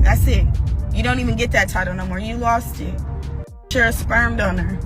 That's it. You don't even get that title no more. You lost it. You're a sperm donor.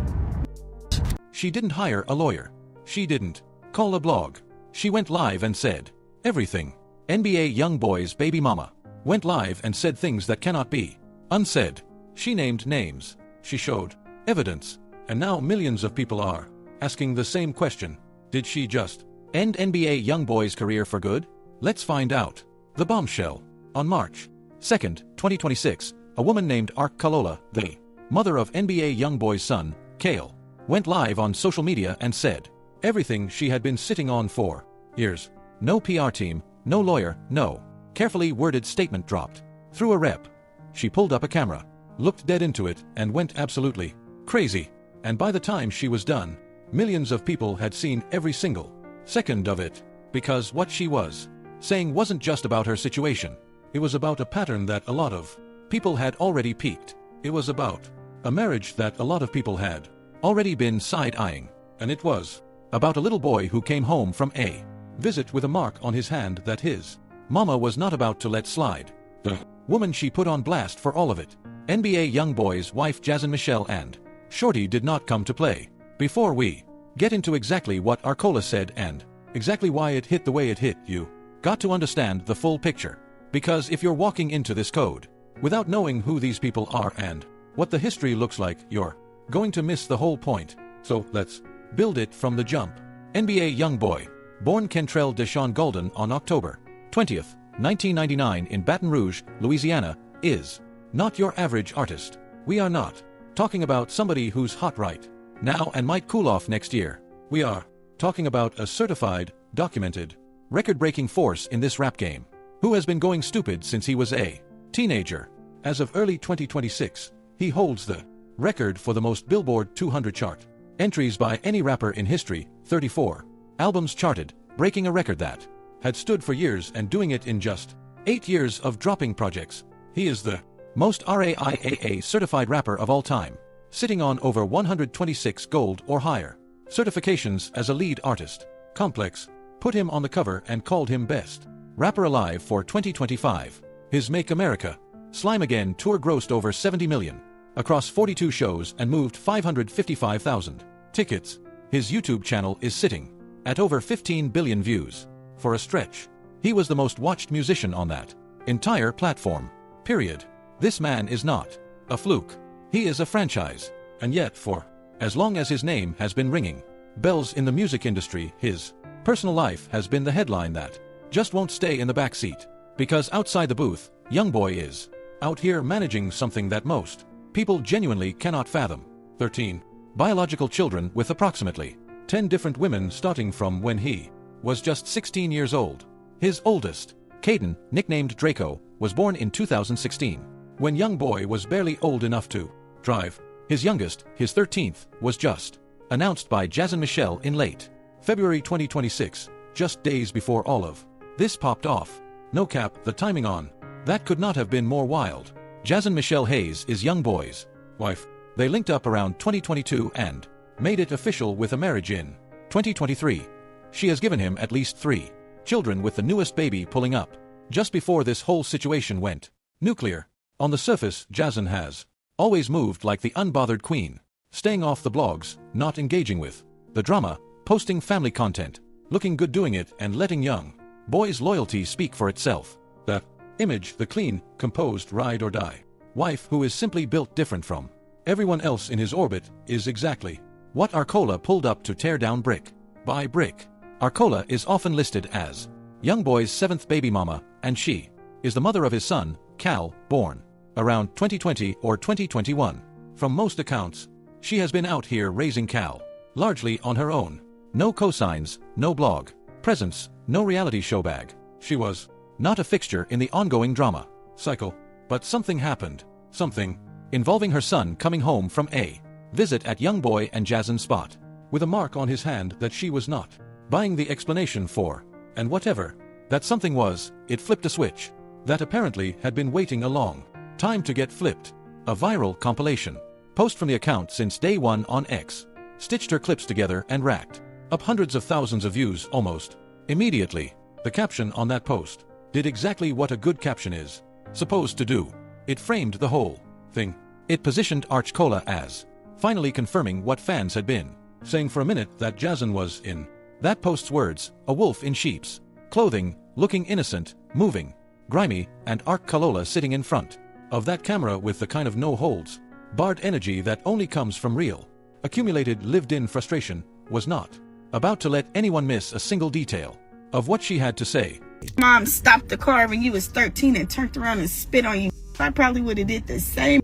She didn't hire a lawyer. She didn't call a blog. She went live and said everything. NBA YoungBoy's baby mama went live and said things that cannot be unsaid. She named names. She showed evidence. And now millions of people are asking the same question. Did she just end NBA YoungBoy's career for good? Let's find out. The bombshell. On March 2nd, 2026, a woman named Ark Kalola, the mother of NBA YoungBoy's son, Kale, went live on social media and said everything she had been sitting on for years. No PR team, no lawyer, no carefully worded statement dropped. Through a rep. She pulled up a camera, looked dead into it, and went absolutely crazy. And by the time she was done, millions of people had seen every single second of it, because what she was saying wasn't just about her situation. It was about a pattern that a lot of people had already peaked. It was about a marriage that a lot of people had already been side-eyeing. And it was about a little boy who came home from a visit with a mark on his hand that his mama was not about to let slide. The woman she put on blast for all of it. NBA YoungBoy's wife Jazin Michelle and Shorty did not come to play. Before we get into exactly what Arcola said and exactly why it hit the way it hit, you got to understand the full picture. Because if you're walking into this code without knowing who these people are and what the history looks like, you're going to miss the whole point. So let's build it from the jump. NBA YoungBoy, born Kentrell Deshaun Golden on October 20th, 1999 in Baton Rouge, Louisiana, is not your average artist. We are not talking about somebody who's hot right now and might cool off next year. We are talking about a certified, documented, record-breaking force in this rap game, who has been going stupid since he was a teenager. As of early 2026, he holds the record for the most Billboard 200 chart entries by any rapper in history, 34 albums charted, breaking a record that had stood for years and doing it in just 8 years of dropping projects. He is the most RAIAA certified rapper of all time, sitting on over 126 gold or higher certifications as a lead artist. Complex put him on the cover and called him Best Rapper Alive for 2025. His Make America Slime Again tour grossed over $70 million across 42 shows and moved 555,000 tickets. His YouTube channel is sitting at over 15 billion views. For a stretch, he was the most watched musician on that entire platform. Period. This man is not a fluke. He is a franchise. And yet for as long as his name has been ringing bells in the music industry, his personal life has been the headline that just won't stay in the back seat. Because outside the booth, YoungBoy is out here managing something that most people genuinely cannot fathom. 13 biological children with approximately 10 different women starting from when he was just 16 years old. His oldest, Caden, nicknamed Draco, was born in 2016, when YoungBoy was barely old enough to drive. His youngest, his 13th, was just announced by Jazin Michelle in late February 2026, just days before all of this popped off. No cap, the timing on that could not have been more wild. Jazin Michelle Hayes is YoungBoy's wife. They linked up around 2022 and made it official with a marriage in 2023. She has given him at least 3 children, with the newest baby pulling up just before this whole situation went nuclear. On the surface, Jazin has always moved like the unbothered queen, staying off the blogs, not engaging with the drama, posting family content, looking good doing it, and letting YoungBoy's loyalty speak for itself. The image, the clean, composed, ride or die wife who is simply built different from everyone else in his orbit, is exactly what Arcola pulled up to tear down brick by brick. Arcola is often listed as YoungBoy's 7th baby mama, and she is the mother of his son, Cal, born around 2020 or 2021. From most accounts, she has been out here raising Cal largely on her own. No cosigns, no blog presence, no reality show bag. She was not a fixture in the ongoing drama cycle. But something happened. Something involving her son coming home from a visit at YoungBoy and Jazin's spot, with a mark on his hand that she was not buying the explanation for. And whatever that something was, it flipped a switch that apparently had been waiting a long time to get flipped. A viral compilation post from the account since day one on X stitched her clips together and racked up hundreds of thousands of views almost immediately. The caption on that post did exactly what a good caption is supposed to do. It framed the whole thing. It positioned Arch Cola as finally confirming what fans had been saying for a minute, that Jason was, in that post's words, a wolf in sheep's clothing, looking innocent, moving, grimy, and Arch Cola sitting in front of that camera with the kind of no-holds barred energy that only comes from real, accumulated, lived-in frustration, was not about to let anyone miss a single detail of what she had to say. Mom stopped the car when you was 13 and turned around and spit on you. I probably would have did the same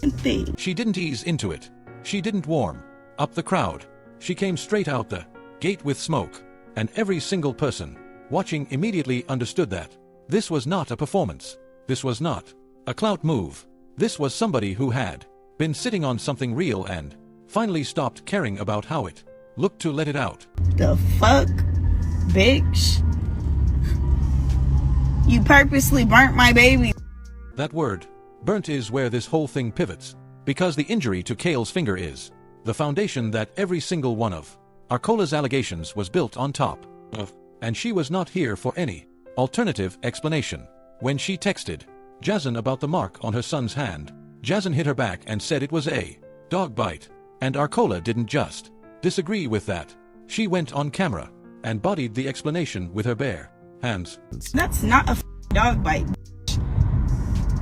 thing. She didn't ease into it. She didn't warm up the crowd. She came straight out the gate with smoke, and every single person watching immediately understood that this was not a performance. This was not a clout move. This was somebody who had been sitting on something real and finally stopped caring about how it looked to let it out. The fuck, bitch? You purposely burnt my baby. That word, burnt, is where this whole thing pivots, because the injury to Kale's finger is the foundation that every single one of Arcola's allegations was built on top of, and she was not here for any alternative explanation. When she texted Jason about the mark on her son's hand, Jason hit her back and said it was a dog bite, and Arcola didn't just disagree with that. She went on camera and bodied the explanation with her bare hands. That's not a dog bite.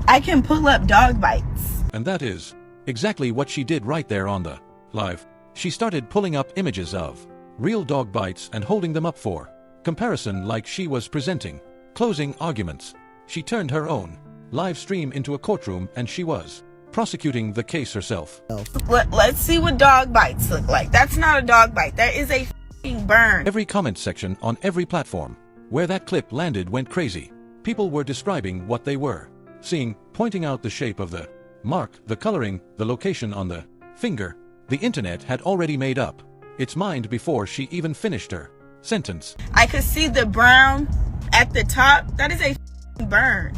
I can pull up dog bites. And that is exactly what she did right there on the live. She started pulling up images of real dog bites and holding them up for comparison like she was presenting closing arguments. She turned her own live stream into a courtroom and she was prosecuting the case herself. Let's see what dog bites look like. That's not a dog bite. That is a f***ing burn. Every comment section on every platform where that clip landed went crazy. People were describing what they were seeing, pointing out the shape of the mark, the coloring, the location on the finger. The internet had already made up its mind before she even finished her sentence. I could see the brown at the top. That is a f***ing burn.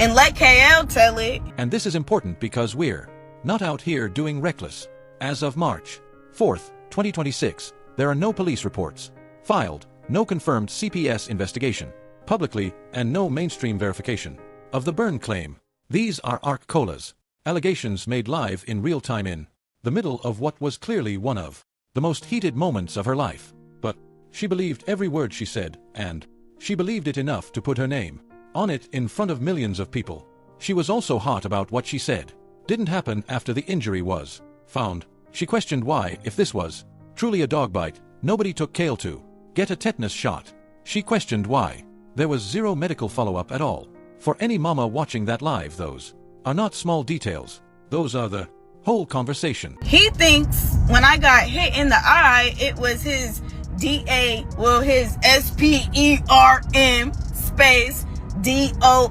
And let KL tell it. And this is important because we're not out here doing reckless. As of March 4th, 2026, there are no police reports filed, no confirmed CPS investigation publicly, and no mainstream verification of the burn claim. These are Arch Cola's allegations made live in real time in the middle of what was clearly one of the most heated moments of her life. But she believed every word she said, and she believed it enough to put her name on it in front of millions of people. She was also hot about what she said didn't happen after the injury was found. She questioned why, if this was truly a dog bite, nobody took Kale to get a tetanus shot. She questioned why there was zero medical follow-up at all. For any mama watching that live, those are not small details. Those are the whole conversation. He thinks when I got hit in the eye, it was his his SPERM space DONOR.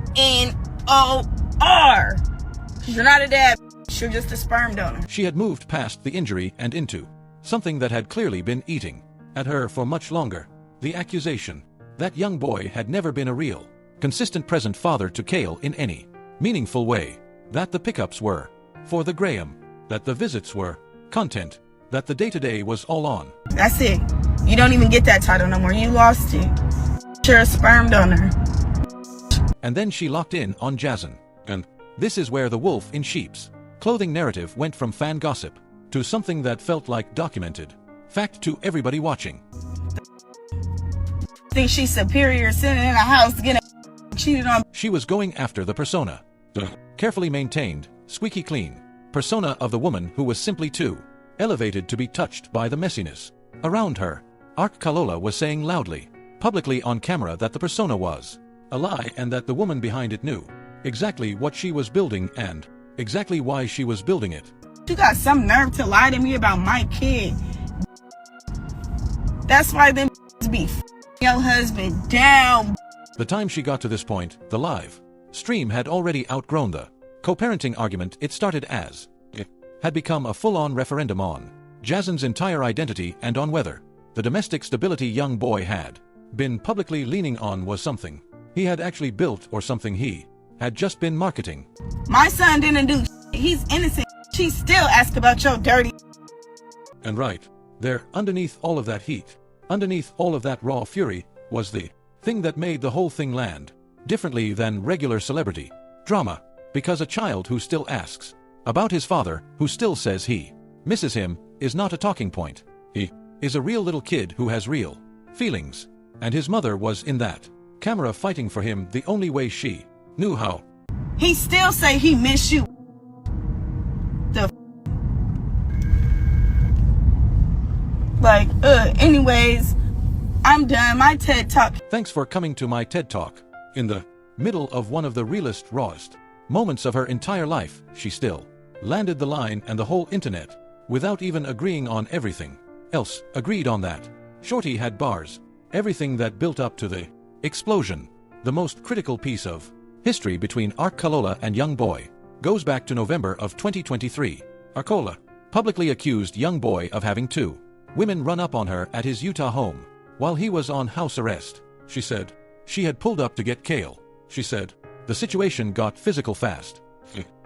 You're not a dad, you're just a sperm donor. She had moved past the injury and into something that had clearly been eating at her for much longer. The accusation that young boy had never been a real, consistent present father to Kale in any meaningful way. That the pickups were for the Graham. That the visits were content. That the day-to-day was all on. That's it. You don't even get that title no more. You lost it. You're a sperm donor. And then she locked in on Jason. And this is where the wolf in sheep's clothing narrative went from fan gossip to something that felt like documented fact to everybody watching. Think she's superior sitting in a house getting cheated on. She was going after the persona, the carefully maintained, squeaky clean persona of the woman who was simply too elevated to be touched by the messiness around her. Arch Cola was saying loudly, publicly on camera, that the persona was a lie and that the woman behind it knew exactly what she was building and exactly why she was building it. You got some nerve to lie to me about my kid. That's why them be your husband down. The time she got to this point, the live stream had already outgrown the co-parenting argument it started as. It had become a full-on referendum on Jason's entire identity and on whether the domestic stability young boy had been publicly leaning on was something he had actually built or something he had just been marketing. My son didn't do shit. He's innocent. She still asks about your dirty. And right there, underneath all of that heat, underneath all of that raw fury, was the thing that made the whole thing land. differently than regular celebrity drama, because a child who still asks about his father, who still says he misses him, is not a talking point. He is a real little kid who has real feelings, and his mother was in that camera fighting for him the only way she knew how. He still say he miss you. Anyways, I'm done. My TED Talk. Thanks for coming to my TED Talk. In the middle of one of the realest, rawest moments of her entire life, she still landed the line, and the whole internet, without even agreeing on everything else, agreed on that. Shorty had bars. Everything that built up to the explosion. The most critical piece of history between Arcalola and YoungBoy goes back to November of 2023. Arcola publicly accused YoungBoy of having two women run up on her at his Utah home while he was on house arrest. She said she had pulled up to get kale. She said the situation got physical fast.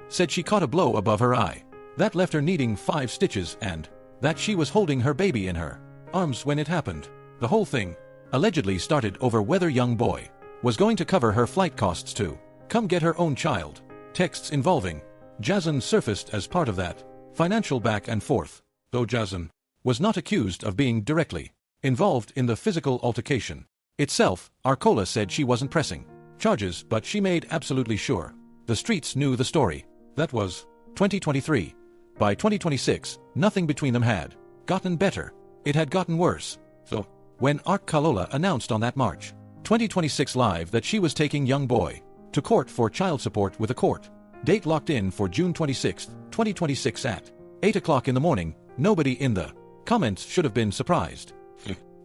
Said she caught a blow above her eye that left her needing 5 stitches, and that she was holding her baby in her arms when it happened. The whole thing allegedly started over whether YoungBoy was going to cover her flight costs to come get her own child. Texts involving Jason surfaced as part of that financial back and forth, though Jason was not accused of being directly involved in the physical altercation itself. Arcola said she wasn't pressing charges, but she made absolutely sure the streets knew the story. That was 2023. By 2026, nothing between them had gotten better. It had gotten worse. So, when Arcalola announced on that March 2026 live that she was taking YoungBoy to court for child support with a court date locked in for June 26, 2026 at 8 o'clock in the morning, nobody in the comments should have been surprised.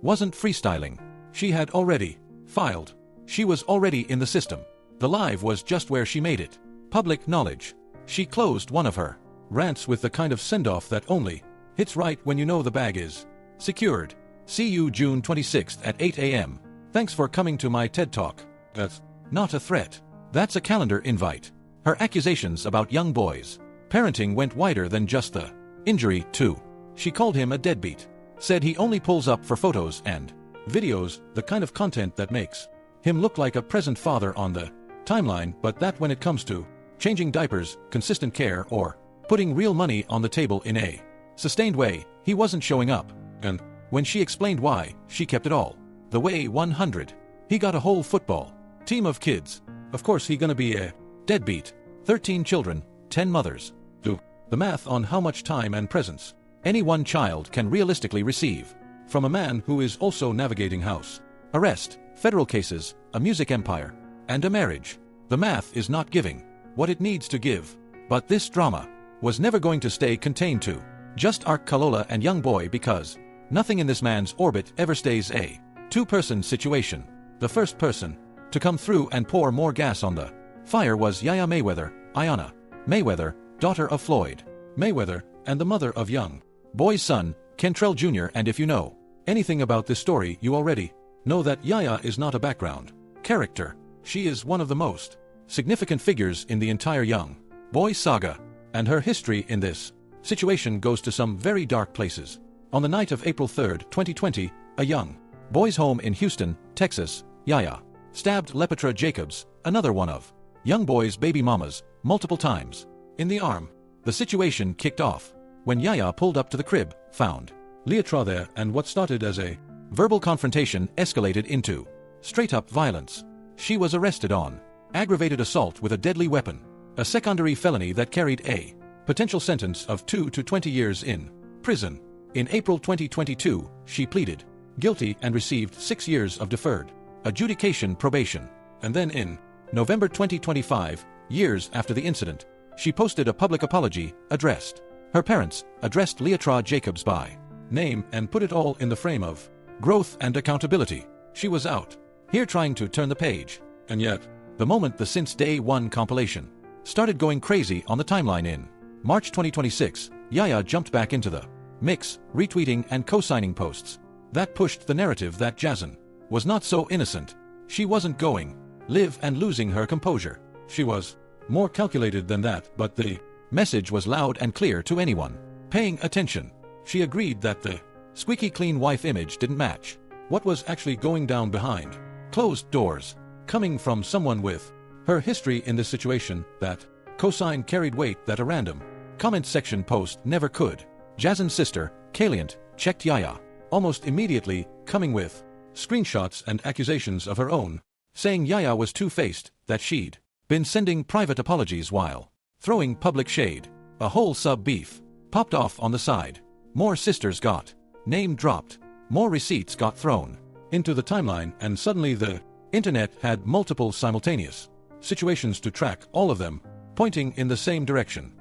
Wasn't freestyling. She had already filed. She was already in the system. The live was just where she made it public knowledge. She closed one of her rants with the kind of send-off that only hits right when you know the bag is secured. See you June 26th at 8 a.m. Thanks for coming to my TED Talk. That's not a threat. That's a calendar invite. Her accusations about YoungBoy's parenting went wider than just the injury, too. She called him a deadbeat. Said he only pulls up for photos and videos, the kind of content that makes him look like a present father on the timeline, but that when it comes to changing diapers, consistent care, or putting real money on the table in a sustained way, he wasn't showing up. And when she explained why, she kept it all the way 100. He got a whole football team of kids. Of course he gonna be a deadbeat. 13 children, 10 mothers. Do the math on how much time and presence any one child can realistically receive from a man who is also navigating house arrest, federal cases, a music empire, and a marriage. The math is not giving what it needs to give. But this drama was never going to stay contained to just Arcalola and YoungBoy, because nothing in this man's orbit ever stays a two-person situation. The first person to come through and pour more gas on the fire was Yaya Mayweather, Ayanna Mayweather, daughter of Floyd Mayweather and the mother of YoungBoy's son, Kentrell Jr. And if you know anything about this story, you already know that Yaya is not a background character. She is one of the most significant figures in the entire YoungBoy saga, and her history in this situation goes to some very dark places. On the night of April 3, 2020, a young boy's home in Houston, Texas, Yaya stabbed Lepetra Jacobs, another one of YoungBoy's baby mamas, multiple times in the arm. The situation kicked off when Yaya pulled up to the crib, found Lepetra there, and what started as a verbal confrontation escalated into straight-up violence. She was arrested on aggravated assault with a deadly weapon, a secondary felony that carried a potential sentence of 2 to 20 years in prison. In April 2022, she pleaded guilty and received 6 years of deferred adjudication probation. And then in November 2025, years after the incident, she posted a public apology addressed her parents, addressed Lepetra Jacobs by name, and put it all in the frame of growth and accountability. She was out here trying to turn the page, and yet, the moment the Since Day One compilation started going crazy on the timeline in March 2026, Yaya jumped back into the mix, retweeting and co-signing posts that pushed the narrative that Jason was not so innocent. She wasn't going live and losing her composure. She was more calculated than that, but the message was loud and clear to anyone paying attention. She agreed that the squeaky clean wife image didn't match what was actually going down behind closed doors. Coming from someone with her history in this situation, that cosign carried weight that a random comment section post never could. Jazin's sister, Kaliant, checked Yaya, almost immediately coming with screenshots and accusations of her own, saying Yaya was two-faced, that she'd been sending private apologies while throwing public shade. A whole sub-beef popped off on the side. More sisters got name dropped. More receipts got thrown into the timeline, and suddenly the internet had multiple simultaneous situations to track, all of them pointing in the same direction.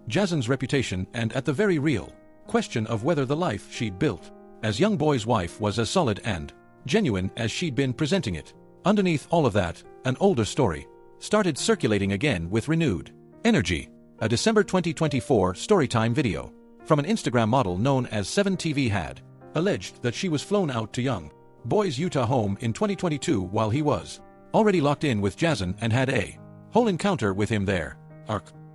Jazin's reputation, and at the very real question of whether the life she'd built as YoungBoy's wife was as solid and genuine as she'd been presenting it. Underneath all of that, an older story started circulating again with renewed energy. A December 2024 Storytime video from an Instagram model known as 7TV had alleged that she was flown out to YoungBoy's Utah home in 2022 while he was already locked in with Jazin and had a whole encounter with him there.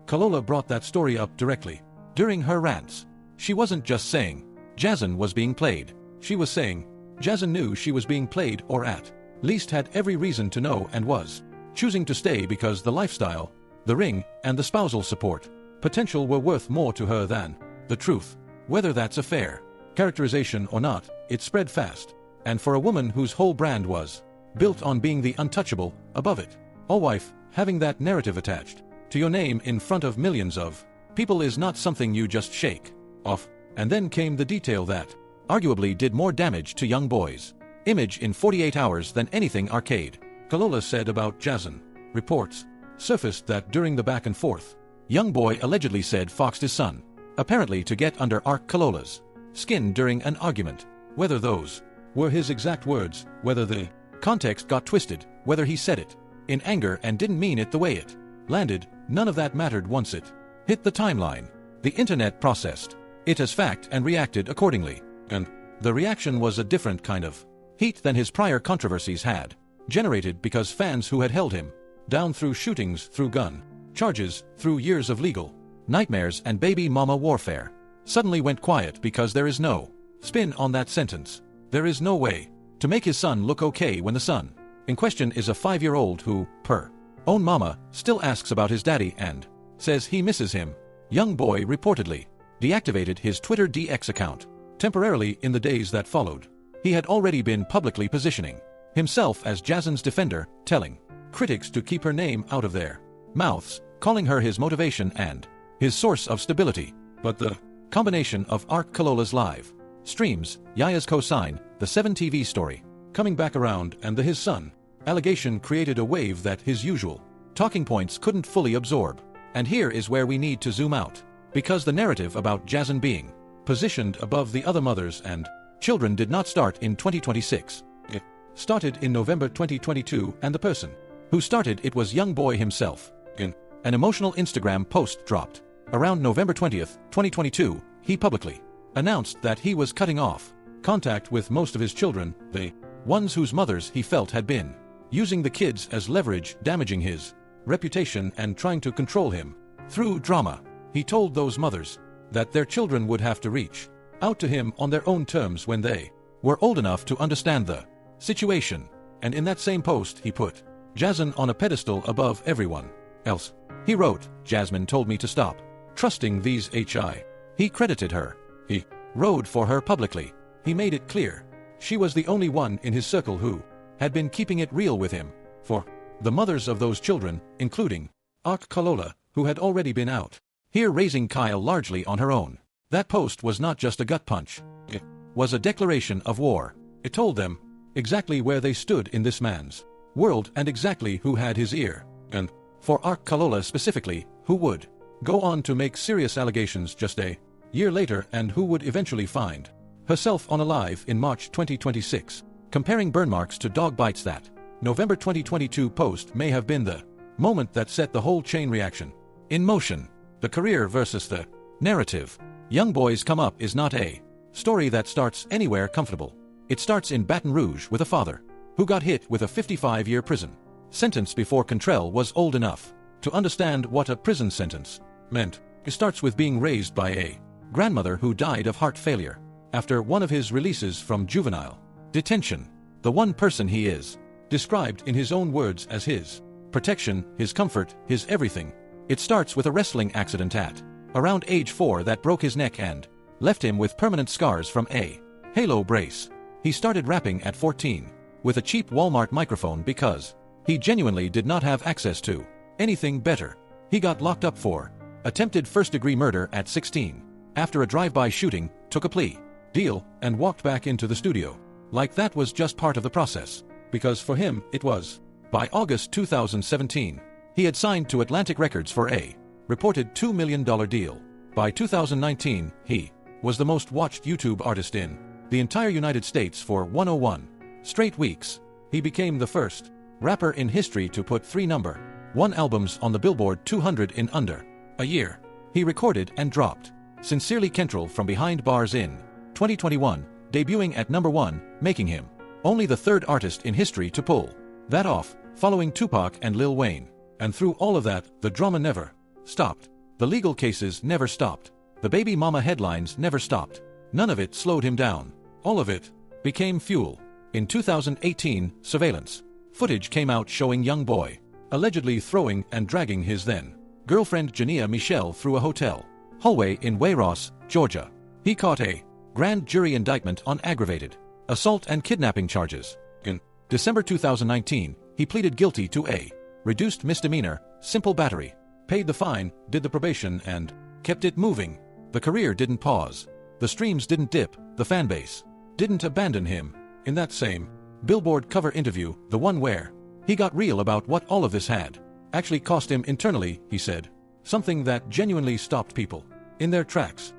Kalola brought that story up directly during her rants. She wasn't just saying Jazin was being played. She was saying Jazin knew she was being played, or at least had every reason to know, and was choosing to stay because the lifestyle, the ring, and the spousal support potential were worth more to her than the truth. Whether that's a fair characterization or not, it spread fast. And for a woman whose whole brand was built on being the untouchable, above it all wife, having that narrative attached to your name in front of millions of people is not something you just shake off. And then came the detail that arguably did more damage to YoungBoy's image in 48 hours than anything Arcade Kalola said about Jazin. Reports surfaced that during the back and forth, YoungBoy allegedly said foxed his son, apparently to get under Kalola's skin during an argument. Whether those were his exact words, whether the context got twisted, whether he said it in anger and didn't mean it the way it landed, none of that mattered once it hit the timeline. The internet processed it as fact and reacted accordingly. And the reaction was a different kind of heat than his prior controversies had generated, because fans who had held him down through shootings, through gun charges, through years of legal nightmares and baby mama warfare, suddenly went quiet because there is no spin on that sentence. There is no way to make his son look okay when the son in question is a 5-year-old who, per own mama, still asks about his daddy and says he misses him. YoungBoy reportedly deactivated his Twitter DX account temporarily in the days that followed. He had already been publicly positioning himself as Jazin's defender, telling critics to keep her name out of their mouths, calling her his motivation and his source of stability. But the combination of Kalola's live streams, Yaya's cosign, the 7TV story coming back around, and the his son allegation created a wave that his usual talking points couldn't fully absorb. And here is where we need to zoom out, because the narrative about Jazin being positioned above the other mothers and children did not start in 2026. It started in November 2022, and the person who started it was YoungBoy himself. In an emotional Instagram post dropped around November 20th, 2022, he publicly announced that he was cutting off contact with most of his children, the ones whose mothers he felt had been using the kids as leverage, damaging his reputation and trying to control him through drama. He told those mothers that their children would have to reach out to him on their own terms when they were old enough to understand the situation. And in that same post he put Jazin on a pedestal above everyone else. He wrote, "Jasmine told me to stop trusting these HI." He credited her. He rode for her publicly. He made it clear she was the only one in his circle who had been keeping it real with him. For the mothers of those children, including Kalola, who had already been out here raising Kyle largely on her own. That post was not just a gut punch. It was a declaration of war. It told them exactly where they stood in this man's world and exactly who had his ear. And for Kalola specifically, who would go on to make serious allegations just a year later and who would eventually find herself on a live in March 2026, comparing burn marks to dog bites. That November 2022 post may have been the moment that set the whole chain reaction in motion. The career versus the narrative. YoungBoy's come up is not a story that starts anywhere comfortable. It starts in Baton Rouge with a father who got hit with a 55-year prison sentence before Cantrell was old enough to understand what a prison sentence meant. It starts with being raised by a grandmother who died of heart failure after one of his releases from juvenile detention. The one person he is described in his own words as his protection, his comfort, his everything. It starts with a wrestling accident at around age 4 that broke his neck and left him with permanent scars from a halo brace. He started rapping at 14 with a cheap Walmart microphone because he genuinely did not have access to anything better. He got locked up for attempted first-degree murder at 16 after a drive-by shooting, took a plea deal, and walked back into the studio. Like that was just part of the process, because for him it was. By August 2017, he had signed to Atlantic Records for a reported $2 million deal. By 2019, he was the most watched YouTube artist in the entire United States for 101 straight weeks. He became the first rapper in history to put 3 #1 albums on the Billboard 200 in under a year. He recorded and dropped Sincerely Kentrell from Behind Bars in 2021, debuting at #1, making him only the 3rd artist in history to pull that off, following Tupac and Lil Wayne. And through all of that, the drama never stopped. The legal cases never stopped. The baby mama headlines never stopped. None of it slowed him down. All of it became fuel. In 2018, surveillance footage came out showing YoungBoy allegedly throwing and dragging his then girlfriend Jania Michelle through a hotel hallway in Wayross, Georgia. He caught a grand jury indictment on aggravated assault and kidnapping charges. In December 2019, he pleaded guilty to a reduced misdemeanor, simple battery, paid the fine, did the probation, and kept it moving. The career didn't pause. The streams didn't dip. The fanbase didn't abandon him. In that same Billboard cover interview, the one where he got real about what all of this had actually cost him internally, he said something that genuinely stopped people in their tracks.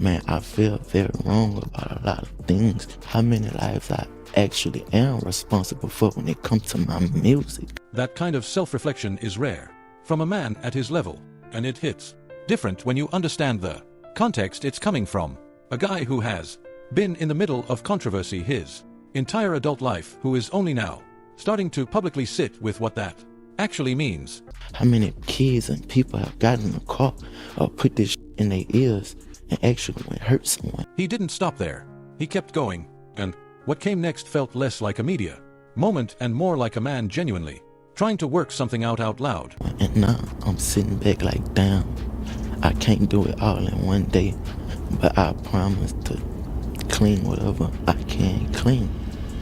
Man, I feel very wrong about a lot of things. How many lives I actually am responsible for when it comes to my music. That kind of self-reflection is rare from a man at his level, and it hits different when you understand the context it's coming from. A guy who has been in the middle of controversy his entire adult life, who is only now starting to publicly sit with what that actually means. How many kids and people have gotten in the car or put this in their ears and actually went hurt someone. He didn't stop there. He kept going, and what came next felt less like a media moment and more like a man genuinely trying to work something out loud. And now I'm sitting back like, damn, I can't do it all in one day, but I promise to clean whatever I can clean,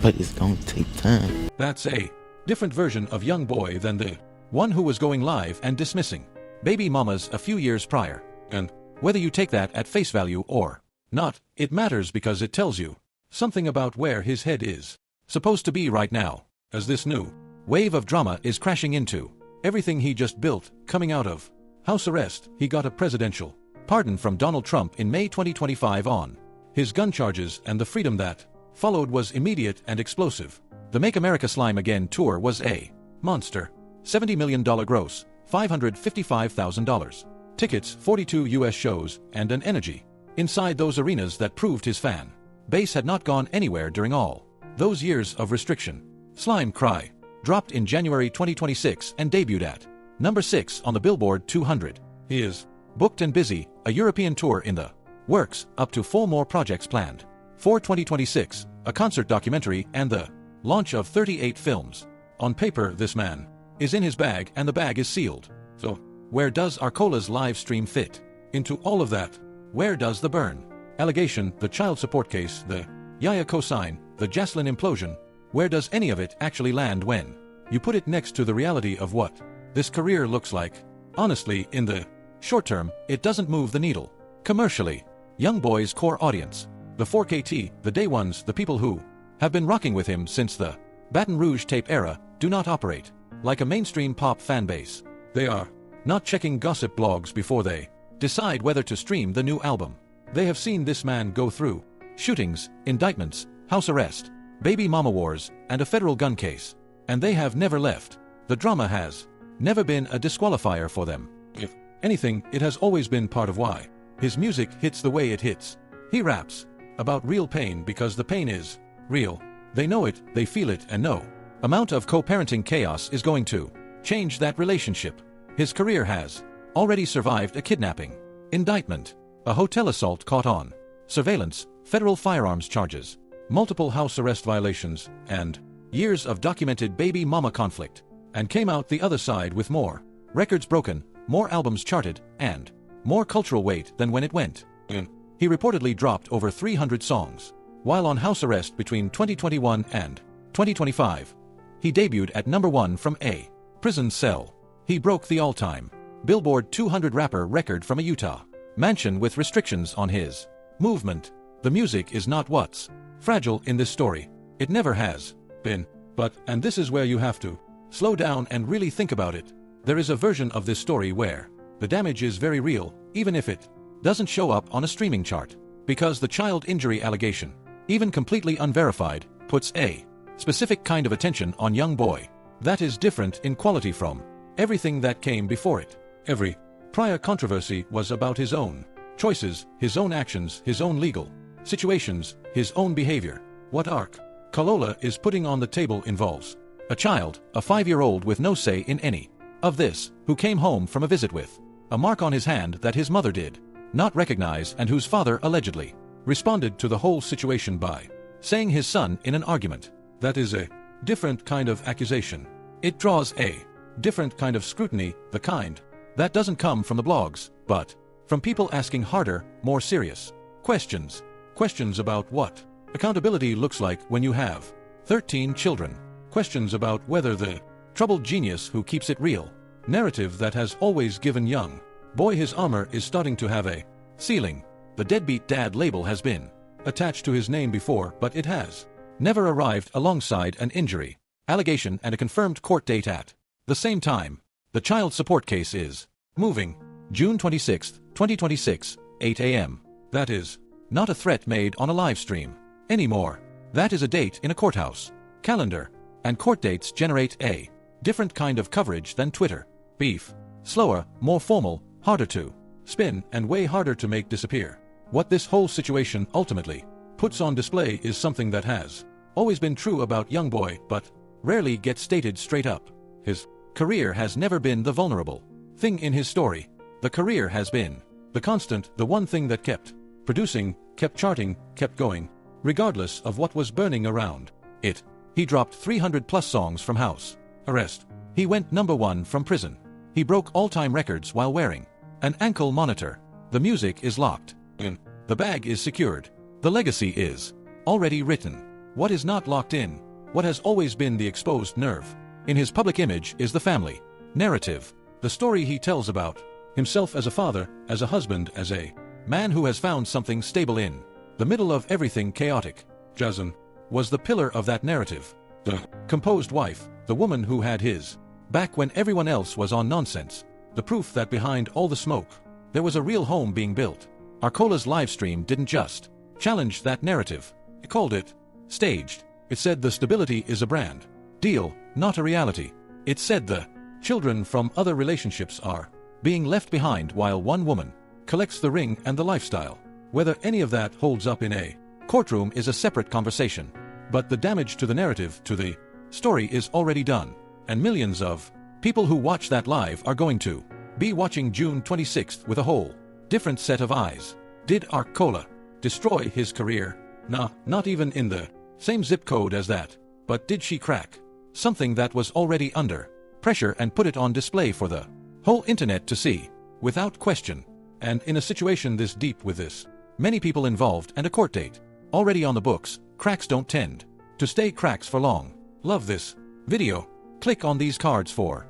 but it's gonna take time. That's a different version of YoungBoy than the one who was going live and dismissing baby mamas a few years prior. And whether you take that at face value or not, it matters because it tells you something about where his head is supposed to be right now, as this new wave of drama is crashing into everything he just built. Coming out of house arrest, he got a presidential pardon from Donald Trump in May 2025 on his gun charges, and the freedom that followed was immediate and explosive. The Make America Slime Again tour was a monster. $70 million gross, $555,000. Tickets, 42 US shows, and an energy inside those arenas that proved his fan base had not gone anywhere during all those years of restriction. Slime Cry dropped in January 2026 and debuted at #6 on the Billboard 200. He is booked and busy, a European tour in the works, up to 4 more projects planned for 2026, a concert documentary, and the launch of 38 films. On paper, this man is in his bag, and the bag is sealed. So, where does Arcola's live stream fit into all of that? Where does the burn allegation, the child support case, the Yaya cosign, the Jaslyn implosion, where does any of it actually land when you put it next to the reality of what this career looks like? Honestly, in the short term, it doesn't move the needle. Commercially, YoungBoy's core audience, the 4KT, the day ones, the people who have been rocking with him since the Baton Rouge tape era, do not operate like a mainstream pop fan base. They are not checking gossip blogs before they decide whether to stream the new album. They have seen this man go through shootings, indictments, house arrest, baby mama wars, and a federal gun case, and they have never left. The drama has never been a disqualifier for them. If anything, it has always been part of why his music hits the way it hits. He raps about real pain because the pain is real. They know it, they feel it, and no amount of co-parenting chaos is going to change that relationship. His career has already survived a kidnapping indictment, a hotel assault caught on surveillance, federal firearms charges, multiple house arrest violations, and years of documented baby mama conflict, and came out the other side with more records broken, more albums charted, and more cultural weight than when it went in. He reportedly dropped over 300 songs. While on house arrest between 2021 and 2025, he debuted at #1 from a prison cell. He broke the all-time Billboard 200 rapper record from a Utah mansion with restrictions on his movement. The music is not what's fragile in this story. It never has been. But, and this is where you have to slow down and really think about it, there is a version of this story where the damage is very real, even if it doesn't show up on a streaming chart. Because the child injury allegation, even completely unverified, puts a specific kind of attention on YoungBoy that is different in quality from everything that came before it. Every prior controversy was about his own choices, his own actions, his own legal situations, his own behavior. What Ark Kalola is putting on the table involves a child, a 5-year-old with no say in any of this, who came home from a visit with a mark on his hand that his mother did not recognize and whose father allegedly responded to the whole situation by saying his son in an argument. That is a different kind of accusation. It draws a different kind of scrutiny, the kind that doesn't come from the blogs, but from people asking harder, more serious questions. Questions about what accountability looks like when you have 13 children. Questions about whether the troubled genius who keeps it real narrative that has always given young boy his armor is starting to have a ceiling. The deadbeat dad label has been attached to his name before, but it has never arrived alongside an injury allegation and a confirmed court date at the same time. The child support case is moving. June 26, 2026, 8 a.m. That is not a threat made on a live stream anymore. That is a date in a courthouse calendar, and court dates generate a different kind of coverage than Twitter beef. Slower, more formal, harder to spin, and way harder to make disappear. What this whole situation ultimately puts on display is something that has always been true about YoungBoy, but rarely gets stated straight up. His career has never been the vulnerable thing in his story. The career has been the constant, the one thing that kept producing, kept charting, kept going, regardless of what was burning around it. He dropped 300+ songs from house arrest. He went #1 from prison. He broke all-time records while wearing an ankle monitor. The music is locked in. The bag is secured. The legacy is already written. What is not locked in, what has always been the exposed nerve in his public image, is the family narrative. The story he tells about himself as a father, as a husband, as a man who has found something stable in the middle of everything chaotic. Jason was the pillar of that narrative. The composed wife, the woman who had his back when everyone else was on nonsense. The proof that behind all the smoke, there was a real home being built. Arcola's livestream didn't just challenge that narrative. It called it staged. It said the stability is a brand deal, not a reality. It said the children from other relationships are being left behind while one woman collects the ring and the lifestyle. Whether any of that holds up in a courtroom is a separate conversation. But the damage to the narrative, to the story, is already done. And millions of people who watch that live are going to be watching June 26th with a whole different set of eyes. Did Arcola destroy his career? Nah, not even in the same zip code as that. But did she crack something that was already under pressure and put it on display for the whole internet to see, without question? And in a situation this deep, with this many people involved and a court date already on the books, cracks don't tend to stay cracks for long. Love this video. Click on these cards for